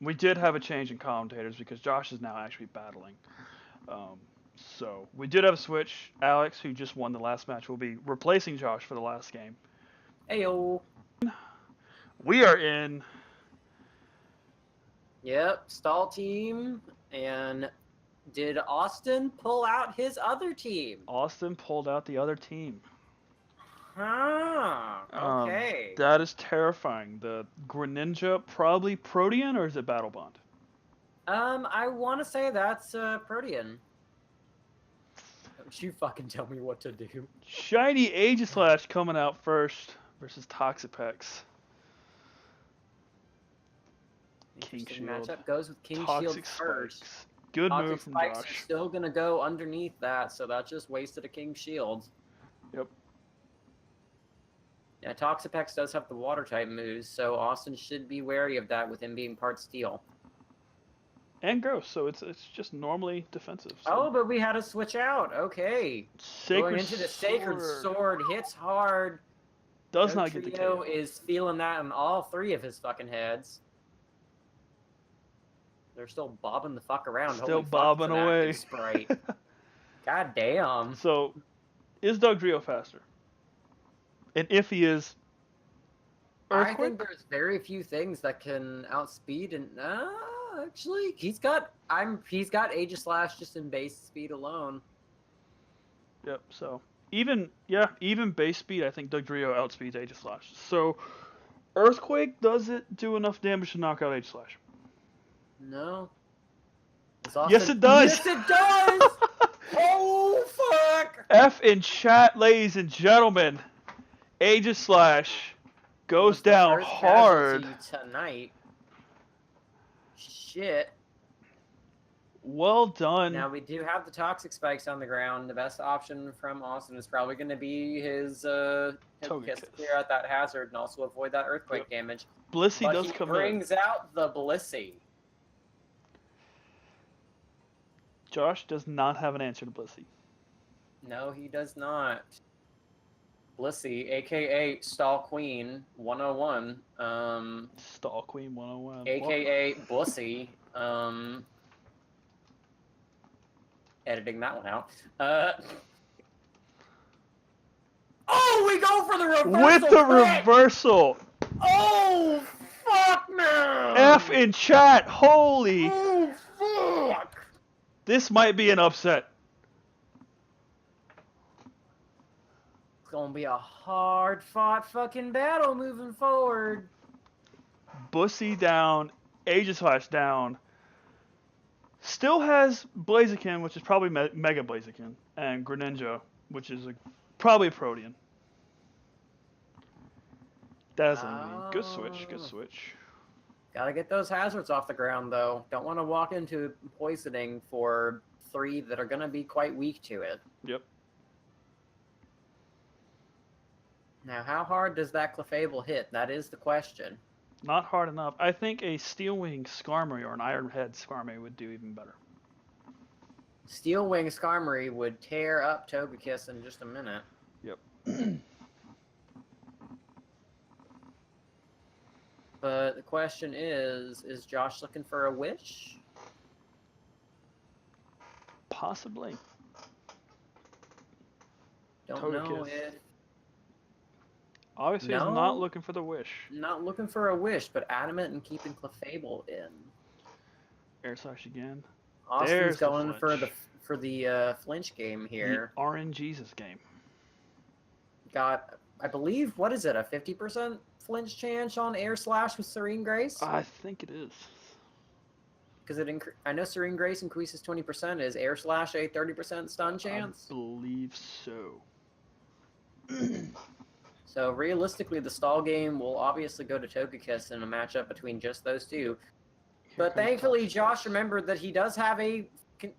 We did have a change in commentators because Josh is now actually battling. Um, so we did have a switch. Alex, who just won the last match, will be replacing Josh for the last game. Heyo. We are in. Yep, stall team. And did Austin pull out his other team? Austin pulled out the other team. Okay. That is terrifying. The Greninja, probably Protean, or is it Battle Bond? I want to say that's Protean. Don't you fucking tell me what to do. Shiny Aegislash coming out first versus Toxapex. King Interesting Shield. matchup. Goes with King Shield Toxic first. Spikes. Good Toxic move from Spikes are Josh. still going to go underneath that, so that just wasted a King Shield. Yep. Yeah, Toxapex does have the water type moves, so Austin should be wary of that with him being part steel. And gross, so it's just normally defensive. So. Oh, but we had to switch out. Okay. Going into the Sacred Sword hits hard. Does not get the KO. Is feeling that in all three of his fucking heads. They're still bobbing the fuck around. Still bobbing away. Sprite. God damn. So, is Dugtrio faster? And if he is, Earthquake? I think there's very few things that can outspeed, and actually, he's got Aegislash just in base speed alone. Yep. So even base speed, I think Dugtrio outspeeds Aegislash. So Earthquake, does it do enough damage to knock out Aegislash? No. Yes, it does. Yes, it does. Oh fuck! F in chat, ladies and gentlemen. Aegislash goes down hard tonight. Shit. Well done. Now we do have the Toxic Spikes on the ground. The best option from Austin is probably going to be his Togekiss to clear out that hazard and also avoid that Earthquake damage. Blissey does come in. He brings out the Blissey. Josh does not have an answer to Blissey. No, he does not. Blissey, aka Stall Queen 101. Stall Queen 101. Aka Blissey. Editing that one out. Oh, we go for the reversal! With the reversal! Oh, fuck no! F in chat, holy! Oh, fuck! This might be an upset. It's gonna be a hard-fought fucking battle moving forward. Bussy down, Aegislash down. Still has Blaziken, which is probably Mega Blaziken, and Greninja, which is probably a Protean. That's good switch, good switch. Gotta get those hazards off the ground, though. Don't want to walk into poisoning for 3 that are gonna be quite weak to it. Yep. Now, how hard does that Clefable hit? That is the question. Not hard enough. I think a Steel Wing Skarmory or an Iron Head Skarmory would do even better. Steel Wing Skarmory would tear up Togekiss in just a minute. Yep. But the question is Josh looking for a wish? Possibly. Don't know if... Obviously, he's not looking for the wish. Not looking for a wish, but adamant and keeping Clefable in. Air Slash again. Austin's going for the flinch game here. The RNGesus game. Got, I believe, what is it, a 50% flinch chance on Air Slash with Serene Grace? I think it is. Because I know Serene Grace increases 20%. Is Air Slash a 30% stun chance? I believe so. So realistically, the stall game will obviously go to Togekiss in a matchup between just those two. But thankfully, Josh remembered that he does have a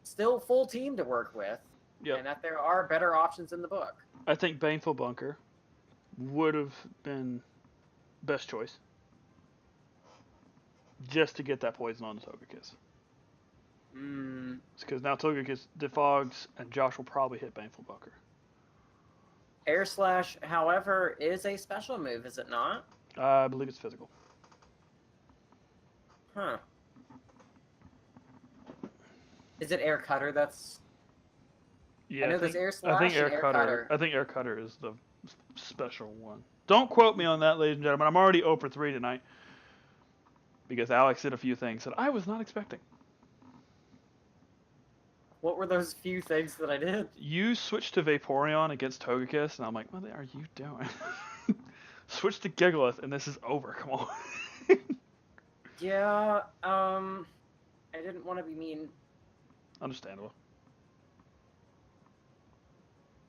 still full team to work with. Yep. And that there are better options in the book. I think Baneful Bunker would have been best choice. Just to get that poison on the Togekiss. It's because now Togekiss defogs, and Josh will probably hit Baneful Bunker. Air Slash, however, is a special move, is it not? I believe it's physical. Huh. Is it air cutter? That's Yeah, I know there's air I think slash and air cutter. I think air cutter is the special one. Don't quote me on that, ladies and gentlemen. I'm already 0 for 3 tonight because Alex did a few things that I was not expecting. What were those few things that I did? You switched to Vaporeon against Togekiss, and I'm like, what are you doing? Switch to Gigalith, and this is over. Come on. Yeah, I didn't want to be mean. Understandable.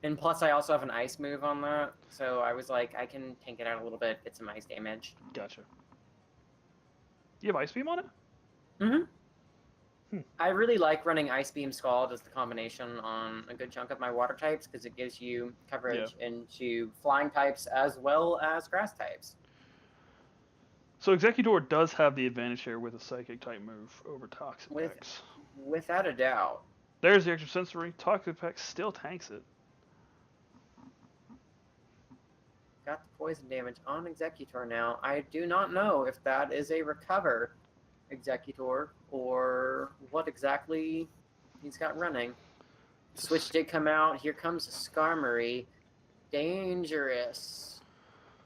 And plus, I also have an ice move on that, so I was like, I can tank it out a little bit, get some ice damage. Gotcha. You have Ice Beam on it? I really like running Ice Beam Scald as the combination on a good chunk of my water types because it gives you coverage into flying types as well as grass types. So Executor does have the advantage here with a Psychic type move over Toxic Pex. Without a doubt. There's the extra sensory. Toxic Pex still tanks it. Got the poison damage on Executor now. I do not know if that is a recover Executor or what exactly he's got running. Switch did come out. Here comes a Skarmory. Dangerous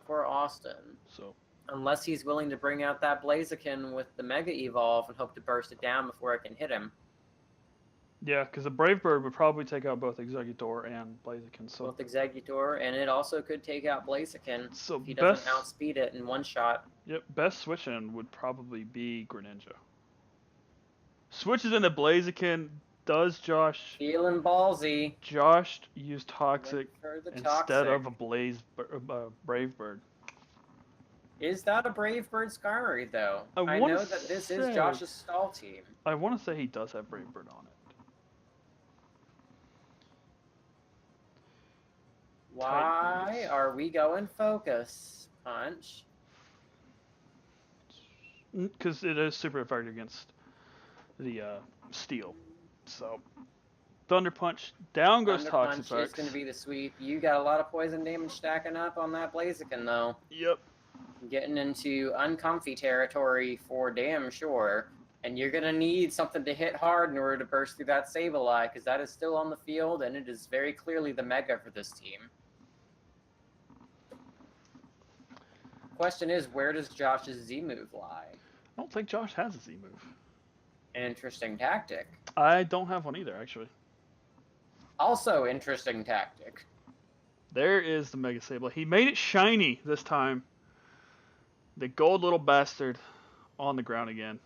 for Austin. So unless he's willing to bring out that Blaziken with the Mega Evolve and hope to burst it down before I can hit him. Yeah, because a Brave Bird would probably take out both Executor and Blaziken. So both Executor, and it also could take out Blaziken so if he doesn't outspeed it in one shot. Yep, best switch in would probably be Greninja. Switches into Blaziken. Does Josh... Feeling ballsy. Josh used Toxic instead of a Brave Bird. Is that a Brave Bird Skarmory, though? I know that this is Josh's stall team. I want to say he does have Brave Bird on it. Why are we going Focus Punch? Because it is super effective against the Steel. So, Thunder Punch, down goes Toxic Pex. Thunder Punch is going to be the sweep. You got a lot of poison damage stacking up on that Blaziken, though. Yep. Getting into uncomfy territory for damn sure. And you're going to need something to hit hard in order to burst through that Sableye, because that is still on the field, and it is very clearly the Mega for this team. Question is, where does Josh's Z move lie? I don't think Josh has a Z move. Interesting tactic. I don't have one either, actually. Also interesting tactic. There is the Mega Sableye. He made it shiny this time. The gold little bastard on the ground again.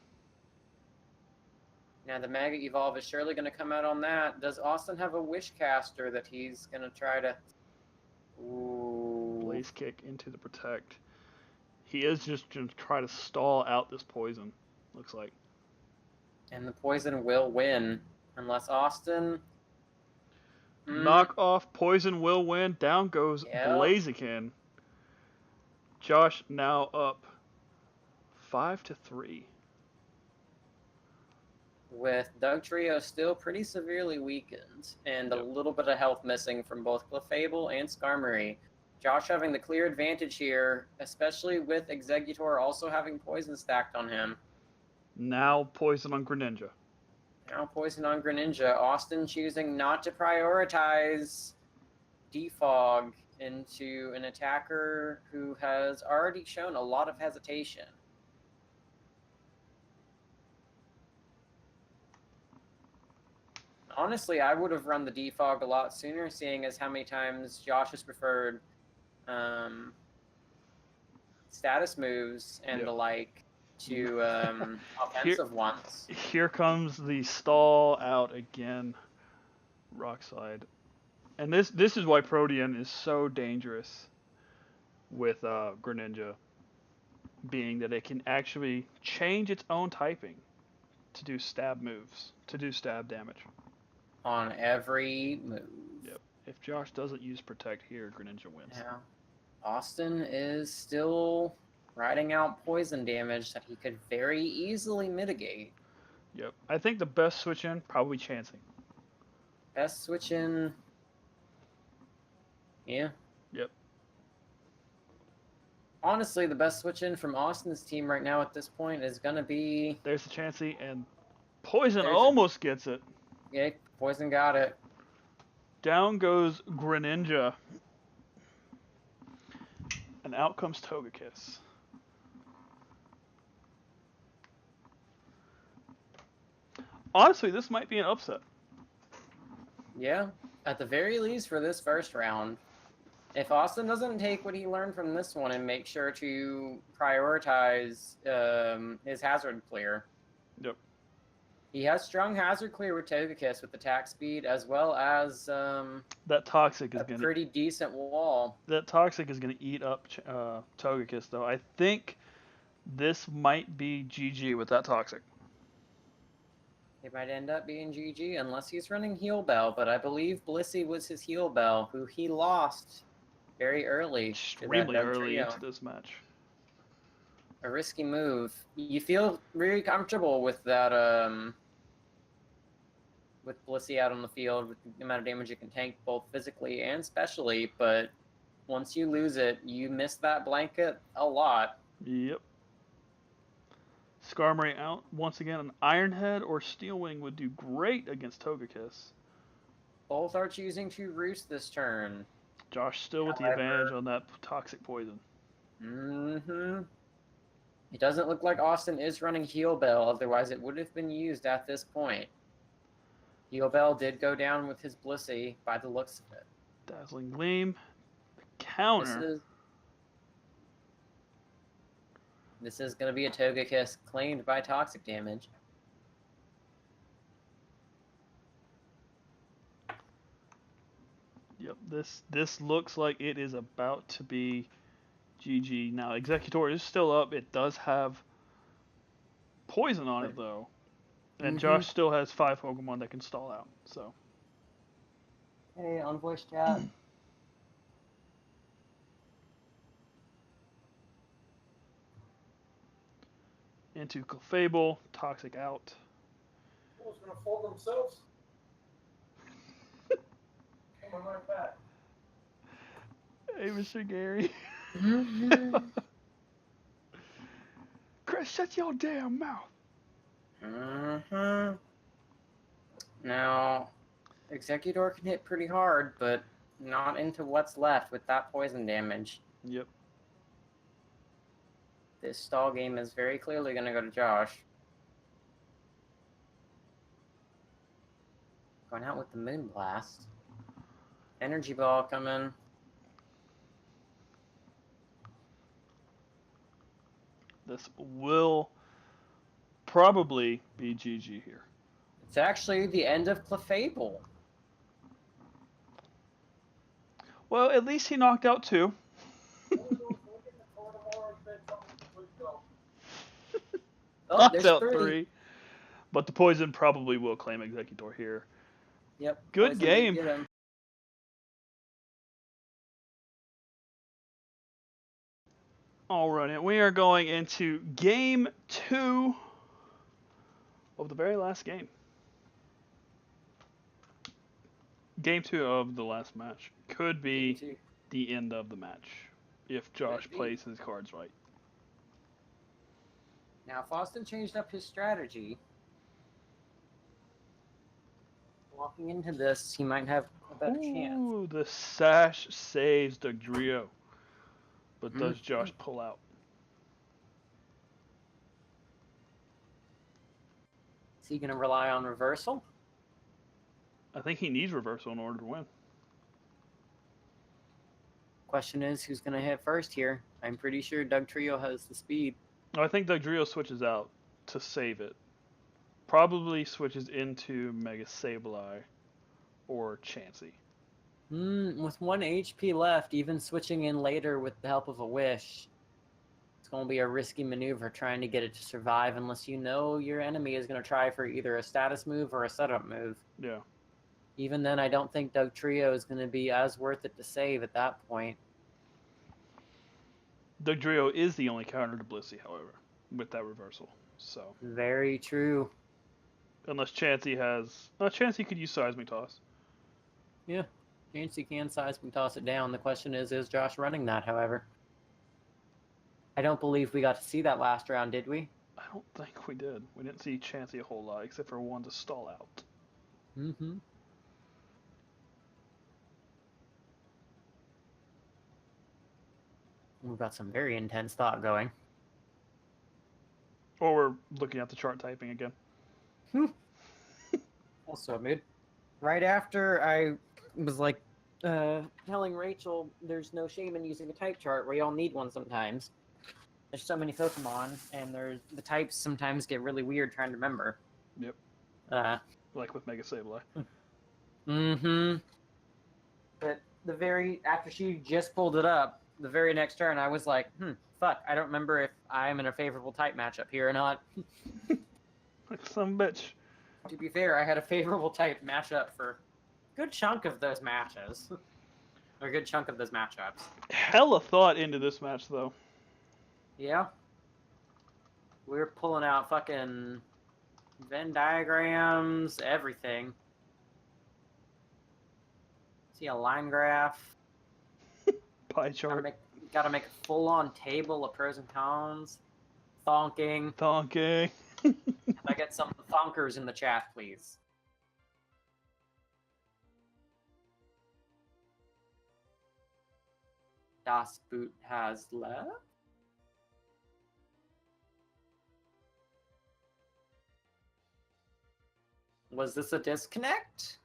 Now the Mega Evolve is surely going to come out on that. Does Austin have a Wish Caster that he's going to try to... Ooh. Blaze Kick into the Protect. He is just going to try to stall out this poison, looks like. And the poison will win, unless Austin... Knock off, poison will win. Down goes Blaziken. Josh now up 5-3. With Dugtrio still pretty severely weakened, and a little bit of health missing from both Clefable and Skarmory. Josh having the clear advantage here, especially with Executor also having poison stacked on him. Now poison on Greninja. Now poison on Greninja. Austin choosing not to prioritize Defog into an attacker who has already shown a lot of hesitation. Honestly, I would have run the Defog a lot sooner, seeing as how many times Josh has preferred status moves and the like to offensive ones. Here comes the stall out again. Rock Slide. And this is why Protean is so dangerous with Greninja, being that it can actually change its own typing to do stab moves, to do stab damage. On every move. Yep. If Josh doesn't use Protect here, Greninja wins. Yeah. Austin is still riding out poison damage that he could very easily mitigate. Yep. I think the best switch in, probably Chancing. Best switch in... Yeah. Yep. Honestly, the best switch in from Austin's team right now at this point is going to be... There's the Chansey, and Poison almost gets it. Yeah, Poison got it. Down goes Greninja. And out comes Togekiss. Honestly, this might be an upset. Yeah, at the very least for this first round. If Austin doesn't take what he learned from this one and make sure to prioritize his hazard clear. Yep. He has strong hazard clear with Togekiss with attack speed as well as that Toxic is a gonna pretty decent wall. That Toxic is gonna eat up Togekiss though. I think this might be GG with that Toxic. It might end up being GG unless he's running Heal Bell, but I believe Blissey was his Heal Bell, who he lost very early. Extremely early into this match. A risky move. You feel very comfortable with that, with Blissey out on the field, with the amount of damage it can tank both physically and specially, but once you lose it, you miss that blanket a lot. Yep. Skarmory out. Once again, an Iron Head or Steel Wing would do great against Togekiss. Both are choosing to roost this turn. Josh still with the advantage on that Toxic Poison. Mm-hmm. It doesn't look like Austin is running Heal Bell, otherwise it would have been used at this point. Heal Bell did go down with his Blissey by the looks of it. Dazzling Gleam. The counter. This is going to be a Togekiss claimed by toxic damage. Yep, this looks like it is about to be GG. Now, Executor is still up. It does have poison on it, though. And Josh still has 5 Pokemon that can stall out, so. Hey, on voice chat. Into Clefable, Toxic out. Who's going to fold themselves? Coming right back. Hey, Mr. Gary. Chris, shut your damn mouth. Now, Executor can hit pretty hard, but not into what's left with that poison damage. Yep. This stall game is very clearly going to go to Josh. Going out with the Moonblast. Energy Ball coming. This will probably be GG here. It's actually the end of Clefable. Well, at least he knocked out 2. Knocked out 3. But the poison probably will claim Executor here. Yep. Good game. All right, and we are going into game 2 of the very last game. Game 2 of the last match. Could be the end of the match if Josh plays his cards right. Now, if Austin changed up his strategy, walking into this, he might have a better chance. Ooh, the Sash saves Dugtrio. But does Josh pull out? Is he going to rely on reversal? I think he needs reversal in order to win. Question is, who's going to hit first here? I'm pretty sure Dugtrio has the speed. I think Dugtrio switches out to save it. Probably switches into Mega Sableye or Chansey. With 1 HP left, even switching in later with the help of a Wish, it's going to be a risky maneuver trying to get it to survive unless you know your enemy is going to try for either a status move or a setup move. Yeah. Even then, I don't think Dugtrio is going to be as worth it to save at that point. Dugtrio is the only counter to Blissey, however, with that reversal. So. Very true. Unless Chansey has... Chansey could use Seismic Toss. Yeah. Chansey can Seismic Toss it down. The question is Josh running that, however? I don't believe we got to see that last round, did we? I don't think we did. We didn't see Chansey a whole lot, except for one to stall out. Mm-hmm. We've got some very intense thought going. Or we're looking at the chart typing again. Also, mood. Right after I was like telling Rachel there's no shame in using a type chart, we all need one sometimes. There's so many Pokemon, and the types sometimes get really weird trying to remember. Yep. Like with Mega Sableye. Mm-hmm. But after she just pulled it up, the very next turn, I was like, fuck, I don't remember if I'm in a favorable type matchup here or not. Like some bitch. To be fair, I had a favorable type matchup for a good chunk of those matches. Or a good chunk of those matchups. Hella thought into this match, though. Yeah. We were pulling out fucking Venn diagrams, everything. See a line graph. Pie chart. Gotta make a full-on table of pros and cons. Thonking. Donkey. Can I get some thonkers in the chat, please? Das Boot has left. Was this a disconnect?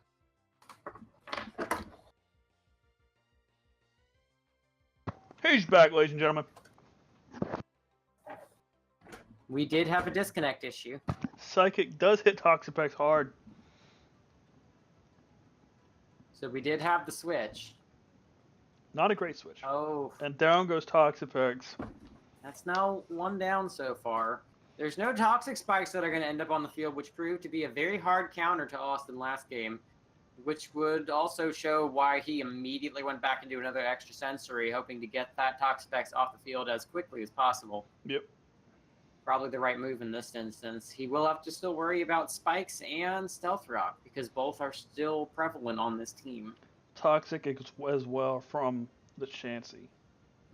He's back, ladies and gentlemen. We did have a disconnect issue. Psychic does hit Toxapex hard. So we did have the switch. Not a great switch. Oh. And down goes Toxapex. That's now one down so far. There's no toxic spikes that are going to end up on the field, which proved to be a very hard counter to Austin last game, which would also show why he immediately went back into another extra sensory, hoping to get that Toxapex off the field as quickly as possible. Yep. Probably the right move in this instance. He will have to still worry about spikes and Stealth Rock, because both are still prevalent on this team. Toxic as well from the Chansey.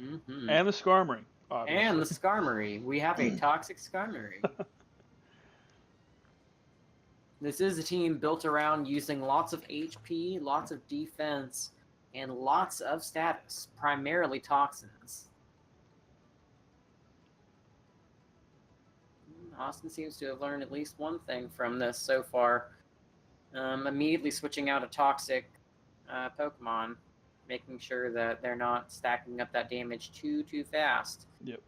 Mm-hmm. And the Skarmory. Obviously. And the Skarmory. We have a toxic Skarmory. This is a team built around using lots of HP, lots of defense, and lots of status, primarily toxins. Austin seems to have learned at least one thing from this so far. Immediately switching out a toxic Pokemon, making sure that they're not stacking up that damage too fast. Yep.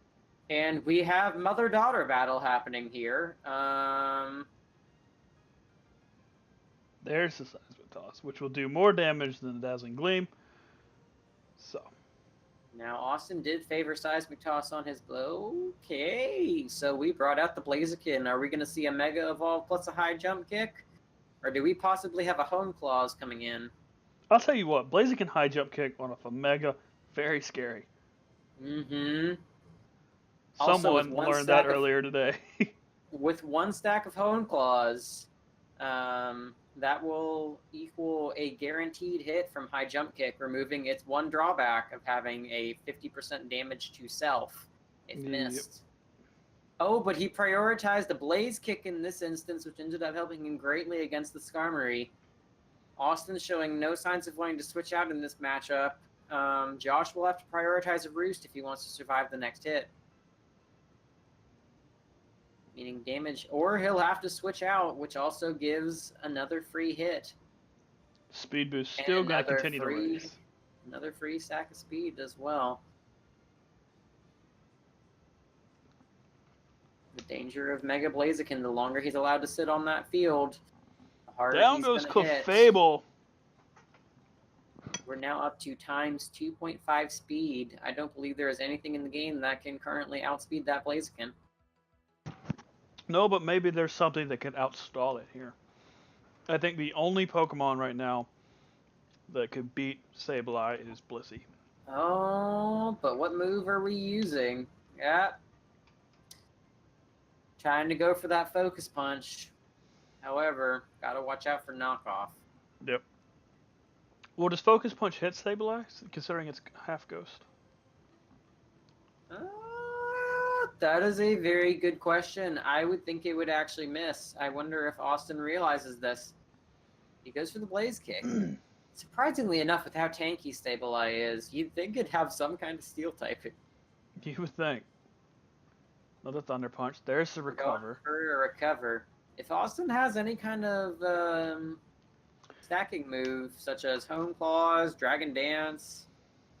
And we have mother-daughter battle happening here. There's the Seismic Toss, which will do more damage than the Dazzling Gleam. So. Now, Austin did favor Seismic Toss on his blow. Okay, so we brought out the Blaziken. Are we going to see a Mega Evolve plus a high jump kick? Or do we possibly have a Hone Claws coming in? I'll tell you what, Blaziken high jump kick on a Mega, very scary. Mm-hmm. Someone learned that earlier today. With one stack of Hone Claws, that will equal a guaranteed hit from high jump kick, removing its one drawback of having a 50% damage to self if missed. Oh, but he prioritized the Blaze Kick in this instance, which ended up helping him greatly against the Skarmory. Austin's showing no signs of wanting to switch out in this matchup. Josh will have to prioritize a Roost if he wants to survive the next hit. Meaning damage, or he'll have to switch out, which also gives another free hit. Speed boost still going to continue to race. Another free stack of speed as well. The danger of Mega Blaziken, the longer he's allowed to sit on that field, the harder down he's goes hit. Clefable. We're now up to times 2.5 speed. I don't believe there is anything in the game that can currently outspeed that Blaziken. No, but maybe there's something that can outstall it here. I think the only Pokemon right now that could beat Sableye is Blissey. Oh, but what move are we using? Yeah. Trying to go for that Focus Punch. However, gotta watch out for knockoff. Yep. Well, does Focus Punch hit Sableye, considering it's half Ghost? That is a very good question. I would think it would actually miss. I wonder if Austin realizes this. He goes for the blaze kick. Surprisingly enough, with how tanky Sableye is, you'd think it'd have some kind of steel typing. You would think. Another Thunder Punch. There's the recover. For a recover. If Austin has any kind of stacking move, such as Home Claws, Dragon Dance,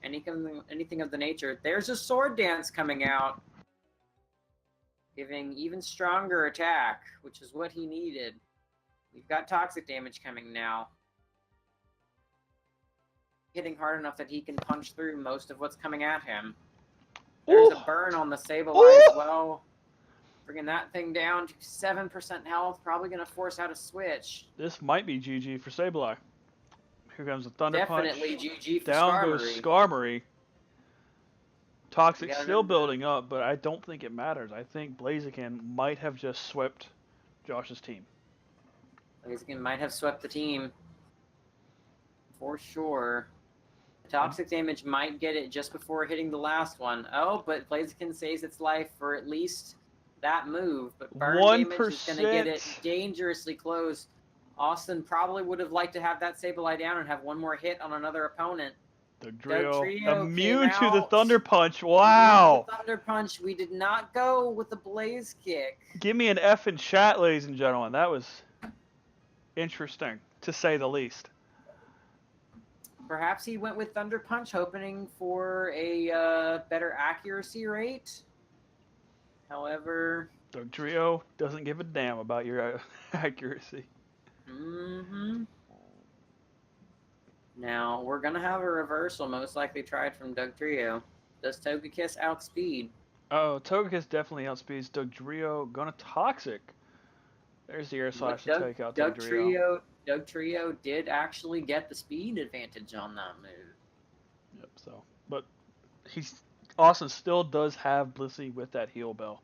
anything of the nature, there's a Sword Dance coming out, giving even stronger attack, which is what he needed. We've got toxic damage coming now. Hitting hard enough that he can punch through most of what's coming at him. There's a burn on the Sableye as well. Bringing that thing down to 7% health. Probably going to force out a switch. This might be GG for Sableye. Here comes the Thunder Punch. Definitely GG for Down Skarmory. goes Skarmory. Toxic still building up, but I don't think it matters. I think Blaziken might have just swept Josh's team. Blaziken might have swept the team. For sure. Toxic damage might get it just before hitting the last one. Oh, but Blaziken saves its life for at least that move. But burn 1%. damage is going to get it dangerously close. Austin probably would have liked to have that Sableye down and have one more hit on another opponent. Dugtrio immune to the Thunder Punch. Wow. The Thunder Punch. We did not go with the Blaze Kick. Give me an F in chat, ladies and gentlemen. That was interesting, to say the least. Perhaps he went with Thunder Punch, hoping for a better accuracy rate. However... Dugtrio doesn't give a damn about your accuracy. Mm-hmm. Now, we're going to have a reversal, most likely tried from Dugtrio. Does Togekiss outspeed? Oh, Togekiss definitely outspeeds Dugtrio. Gonna Toxic. There's the Air Slash to take out Dugtrio. Dugtrio did actually get the speed advantage on that move. Yep, so. But Austin still does have Blissey with that Heal Bell.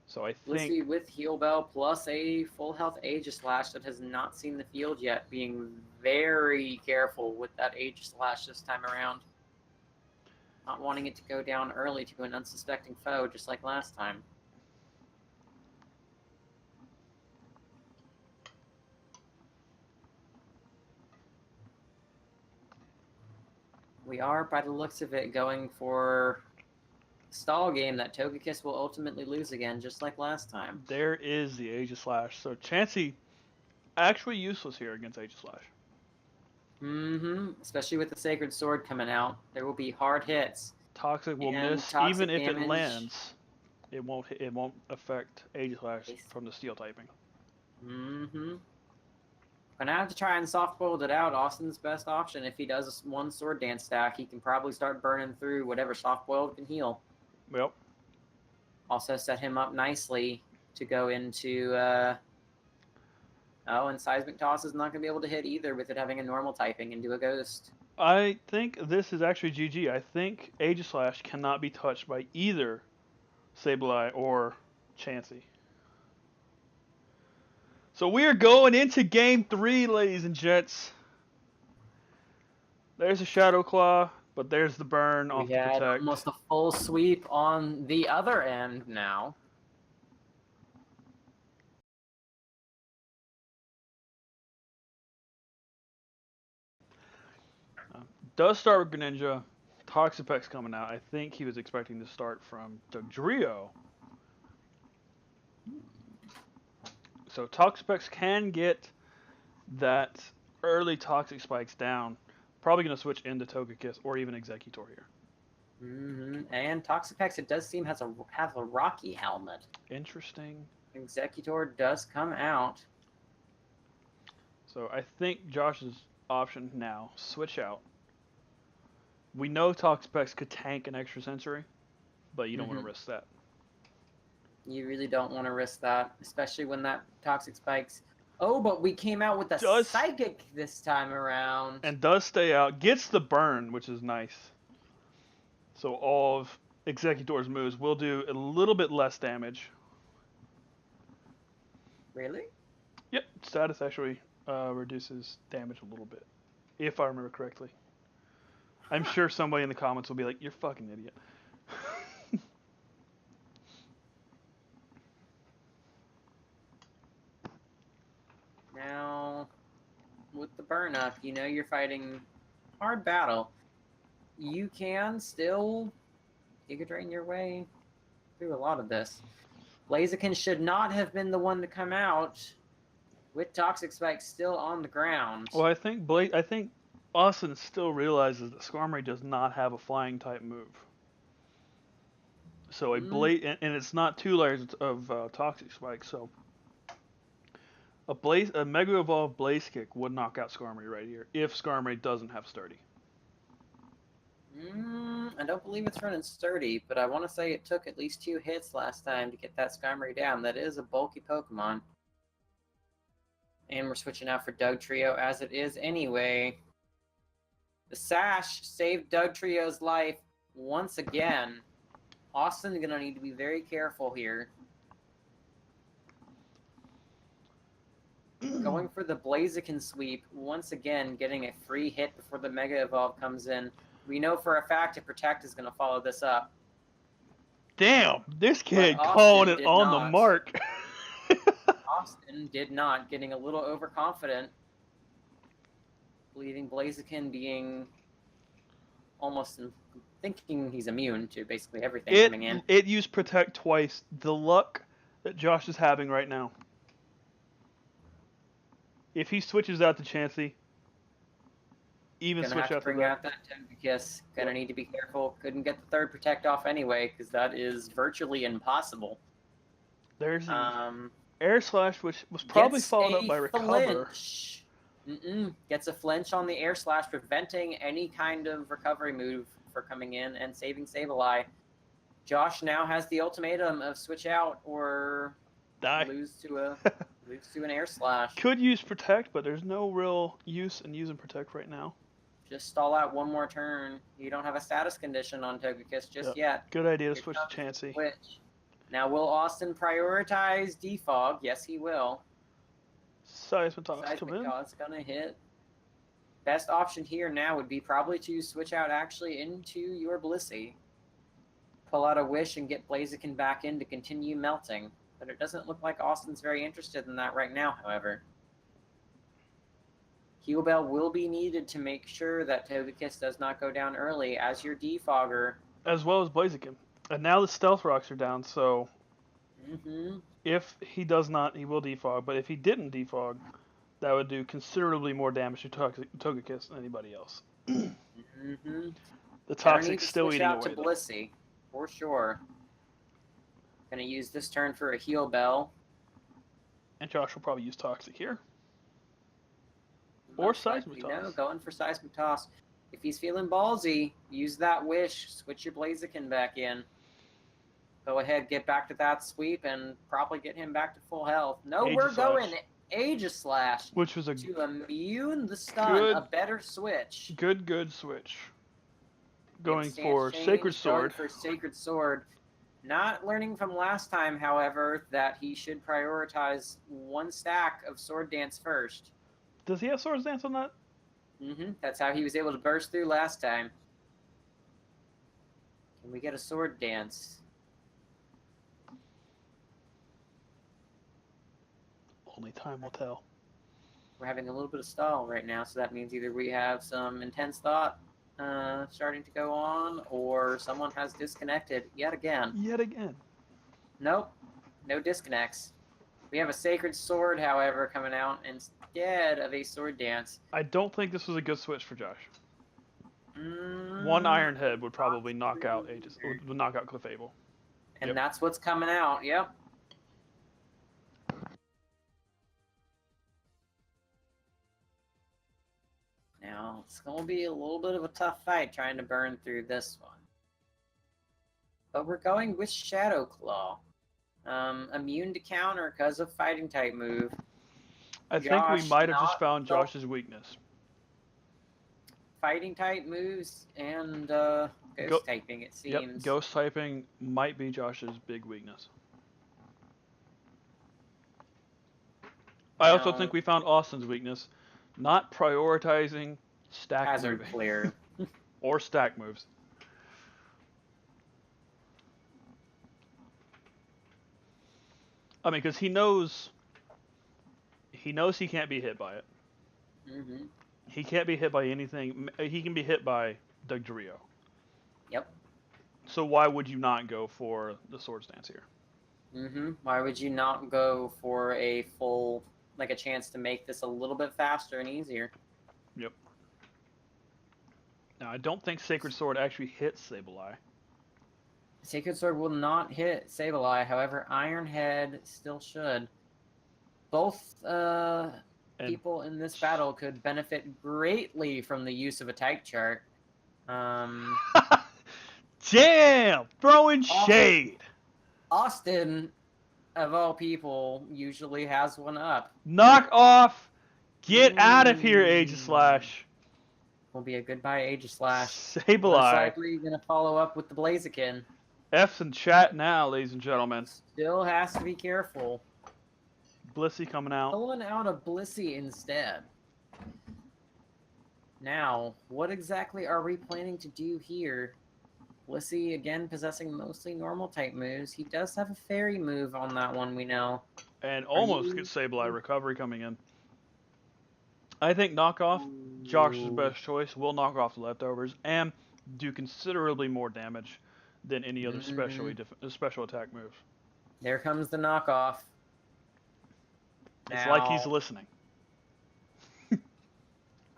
So I think... Blissey with Heal Bell plus a full health Aegislash that has not seen the field yet, being very careful with that Aegislash this time around. Not wanting it to go down early to an unsuspecting foe, just like last time. We are, by the looks of it, going for a stall game that Togekiss will ultimately lose again, just like last time. There is the Aegislash. So Chansey actually useless here against Aegislash. Mm-hmm. Especially with the Sacred Sword coming out. There will be hard hits. Toxic will miss. Toxic even if damage, it lands, it won't affect Aegislash from the Steel typing. Mm-hmm. Gonna have to try and soft-boiled it out. Austin's best option. If he does one Sword Dance stack, he can probably start burning through whatever soft-boiled can heal. Yep. Also set him up nicely to go into... Oh, and Seismic Toss is not going to be able to hit either with it having a normal typing and do a Ghost. I think this is actually GG. I think Aegislash cannot be touched by either Sableye or Chansey. So we are going into Game 3, ladies and gents. There's a Shadow Claw, but there's the burn off the Protect. Almost a full sweep on the other end now. Does start with Greninja. Toxapex coming out. I think he was expecting to start from Dugtrio. So Toxapex can get that early Toxic Spikes down. Probably going to switch into Togekiss or even Executor here. Mm-hmm. And Toxapex, it does seem, has a Rocky helmet. Interesting. Executor does come out. So I think Josh's option now, switch out. We know Toxapex could tank an extra sensory, but you don't want to risk that. You really don't want to risk that, especially when that Toxic Spikes. Oh, but we came out with a Psychic this time around. And does stay out. Gets the burn, which is nice. So all of Executor's moves will do a little bit less damage. Really? Yep. Status actually reduces damage a little bit, if I remember correctly. I'm sure somebody in the comments will be like, "You're fucking idiot." Now, with burn up, you know you're fighting hard battle. You can still Giga Drain your way through a lot of this. Blaziken should not have been the one to come out with Toxic Spike still on the ground. Well, I think Austin still realizes that Skarmory does not have a flying type move. So and it's not 2 layers of Toxic Spike. So a Mega Evolved Blaze Kick would knock out Skarmory right here if Skarmory doesn't have Sturdy. I don't believe it's running Sturdy, but I want to say it took at least 2 hits last time to get that Skarmory down. That is a bulky Pokemon. And we're switching out for Dugtrio as it is anyway. The Sash saved Dugtrio's life once again. Austin's going to need to be very careful here. Going for the Blaziken sweep, once again getting a free hit before the Mega Evolve comes in. We know for a fact that Protect is going to follow this up. Damn, this kid But calling Austin it on did the not. mark. Austin did not, getting a little overconfident, believing Blaziken being almost thinking he's immune to basically everything coming in. It used Protect twice. The luck that Josh is having right now. If he switches out to Chansey, even Gonna switch have to out to bring that. out that Togekiss. Gonna need to be careful. Couldn't get the third Protect off anyway, because that is virtually impossible. There's Air Slash, which was probably Gets followed up a by Recover. flinch. Gets a flinch on the Air Slash, preventing any kind of recovery move for coming in and saving Sableye. Josh now has the ultimatum of switch out or Die. lose to an Air Slash. Could use Protect, but there's no real use in using Protect right now. Just stall out one more turn. You don't have a status condition on Togekiss just yet. Good idea to Here switch to comes the Chansey. switch. Now, will Austin prioritize Defog? Yes, he will. Seismitoss come in. Seismitoss gonna hit. Best option here now would be probably to switch out actually into your Blissey. Pull out a Wish and get Blaziken back in to continue melting. But it doesn't look like Austin's very interested in that right now, however. Heal Bell will be needed to make sure that Togekiss does not go down early as your Defogger. As well as Blaziken. And now the Stealth Rocks are down, so if he does not, he will defog. But if he didn't defog, that would do considerably more damage to Togekiss than anybody else. The Toxic's still eating away. To Blissey, for sure. Gonna use this turn for a Heal Bell. And Josh will probably use Toxic here. Or Seismitoss. No, going for Seismitoss. If he's feeling ballsy, use that Wish, switch your Blaziken back in. Go ahead, get back to that sweep, and probably get him back to full health. No, we're going Aegislash. Which was to immune the stun, a better switch. Good switch. Going for Sacred Sword. Going for Sacred Sword. Not learning from last time, however, that he should prioritize one stack of Sword Dance first. Does he have Sword Dance on that? That's how he was able to burst through last time. Can we get a Sword Dance? Only time will tell. We're having a little bit of stall right now, so that means either we have some intense thought starting to go on, or someone has disconnected yet again. Nope, no disconnects. We have a Sacred Sword, however, coming out instead of a Sword Dance. I don't think this was a good switch for Josh. One Iron Head would probably knock out would knock out Clefable. And that's what's coming out, yep. Now, it's going to be a little bit of a tough fight trying to burn through this one. But we're going with Shadow Claw. Immune to counter because of fighting type move. I think we might have just found Josh's weakness. Fighting type moves and ghost typing, it seems. Yep, ghost typing might be Josh's big weakness. I also think we found Austin's weakness. Not prioritizing stack Hazard moving. clear. Or stack moves. I mean, because he knows he can't be hit by it. He can't be hit by anything. He can be hit by Doug Dorio. Yep. So why would you not go for the Swords Dance here? Why would you not go for a full, like a chance to make this a little bit faster and easier? Yep. Now, I don't think Sacred Sword actually hits Sableye. Sacred Sword will not hit Sableye, however, Ironhead still should. Both people in this battle could benefit greatly from the use of a type chart. Damn! Throwing shade! Austin, of all people, usually has one up. Knock off! Get out of here, Aegislash! Will be a goodbye, Aegislash. Sableye. Most likely going to follow up with the Blaziken. F's in chat now, ladies and gentlemen. Still has to be careful. Blissey coming out. Pulling out a Blissey instead. Now, what exactly are we planning to do here? Blissey, again, possessing mostly normal type moves. He does have a fairy move on that one, we know. And almost gets Sableye recovery coming in. I think knockoff, Josh's best choice, will knock off the leftovers and do considerably more damage than any other special attack move. There comes the knockoff. It's like he's listening.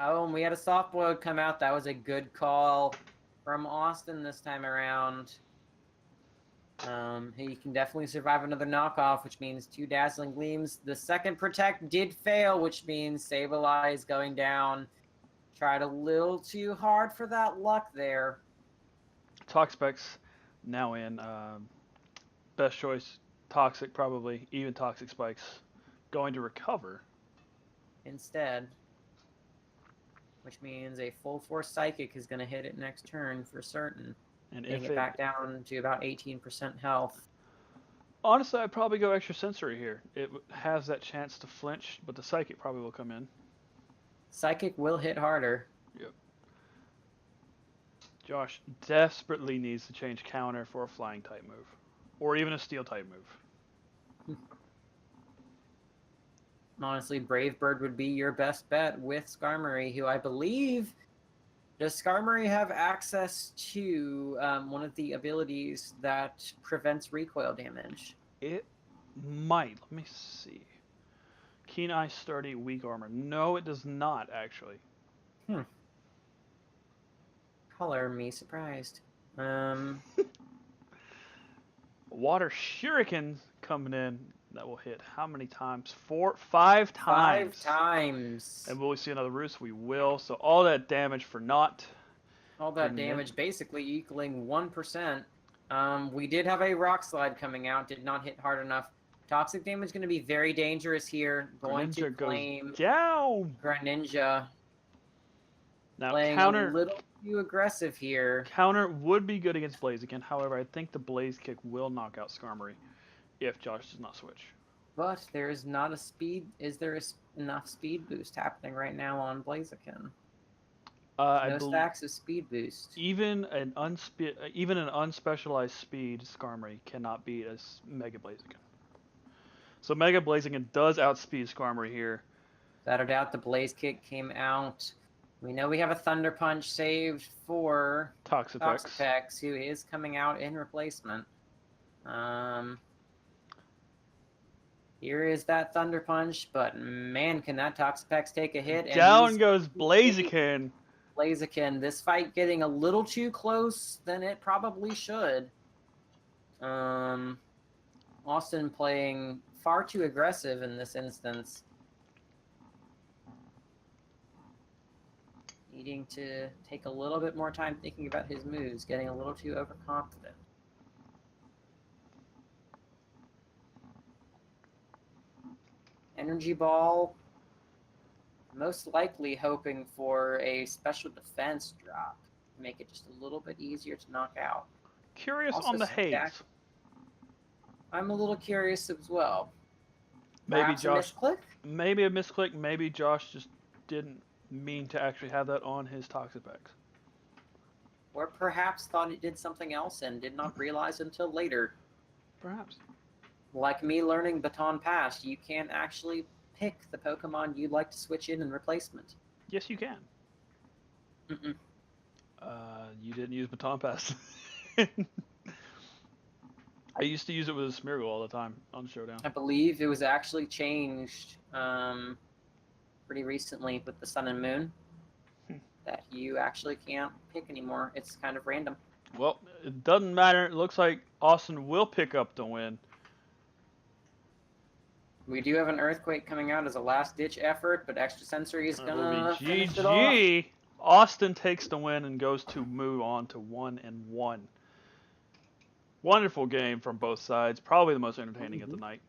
Oh, and we had a soft blow come out. That was a good call from Austin this time around. He can definitely survive another knockoff, which means 2 Dazzling Gleams. The second Protect did fail, which means Sableye is going down. Tried a little too hard for that luck there. Toxapex now in. Best choice, Toxic probably. Even Toxic Spikes going to recover. Instead. Which means a full force Psychic is going to hit it next turn for certain. And Getting if it back down to about 18% health. Honestly, I'd probably go extra sensory here. It has that chance to flinch, but the Psychic probably will come in. Psychic will hit harder. Yep. Josh desperately needs to change counter for a flying type move. Or even a steel type move. Honestly, Brave Bird would be your best bet with Skarmory, who I believe... Does Skarmory have access to one of the abilities that prevents recoil damage? It might. Let me see. Keen Eye, Sturdy, Weak Armor. No, it does not, actually. Color me surprised. Water Shuriken coming in. That will hit how many times? 5 times. 5 times. And will we see another roost? We will. So all that damage for naught. All that damage basically equaling 1%. We did have a Rock Slide coming out. Did not hit hard enough. Toxic damage going to be very dangerous here. Going to claim down. Greninja. Now playing counter. A little too aggressive here. Counter would be good against Blaziken. However, I think the Blaze Kick will knock out Skarmory if Josh does not switch. But there is not a speed. Is there enough speed boost happening right now on Blaziken? No stacks of speed boost. Even an unspecialized speed Skarmory cannot beat a Mega Blaziken. So Mega Blaziken does outspeed Skarmory here. Without a doubt, the Blaze Kick came out. We know we have a Thunder Punch saved for Toxapex, who is coming out in replacement. Here is that Thunder Punch, but man, can that Toxapex take a hit? And down goes Blaziken. Blaziken. This fight getting a little too close than it probably should. Austin playing far too aggressive in this instance. Needing to take a little bit more time thinking about his moves, getting a little too overconfident. Energy Ball, most likely hoping for a special defense drop to make it just a little bit easier to knock out. Curious Also on the haze. I'm a little curious as well. Maybe Perhaps Josh. a misclick? Maybe a misclick. Maybe Josh just didn't mean to actually have that on his Toxapex. Or perhaps thought it did something else and did not realize until later. Perhaps. Like me learning Baton Pass, you can actually pick the Pokemon you'd like to switch in replacement. Yes, you can. Mm-mm. You didn't use baton pass. I used to use it with a Smeargle all the time on Showdown. I believe it was actually changed pretty recently with the Sun and Moon that you actually can't pick anymore. It's kind of random. Well, it doesn't matter. It looks like Austin will pick up the win. We do have an Earthquake coming out as a last-ditch effort, but Extra Sensory is That going will to be finish it off. GG. Austin takes the win and goes to move on to 1-1. Wonderful game from both sides. Probably the most entertaining of the night.